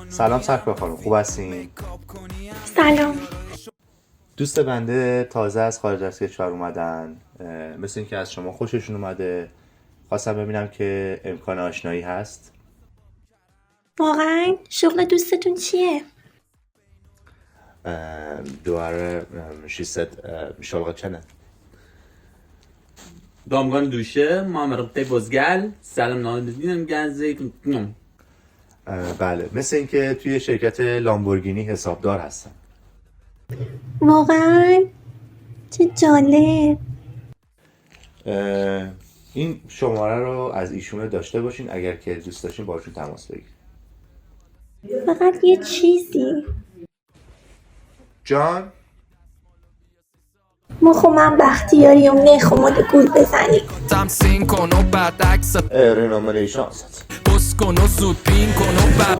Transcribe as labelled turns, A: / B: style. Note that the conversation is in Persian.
A: سلام سرکار خانم، خوب هستین؟
B: سلام.
A: دوست بنده تازه از خارج از کشور اومدن، مثل اینکه از شما خوششون اومده. خواستم ببینم که امکان آشنایی هست.
B: واقعا شغل دوستتون چیه؟
A: دواره she said شغل چنه؟
C: Damgan dushe, mamerqte bozgal, salam nadidinam ganzek nom.
A: بله، مثل اینکه توی شرکت لامبورگینی حسابدار هستن.
B: واقعا چه جالب.
A: این شماره رو از ایشون داشته باشین، اگر که دوست داشتین باشون تماس بگیرید.
B: فقط یه چیزی.
A: جان؟
B: مخ من بختیاری و نخ و مال گول بزنی.
A: رنامنیشان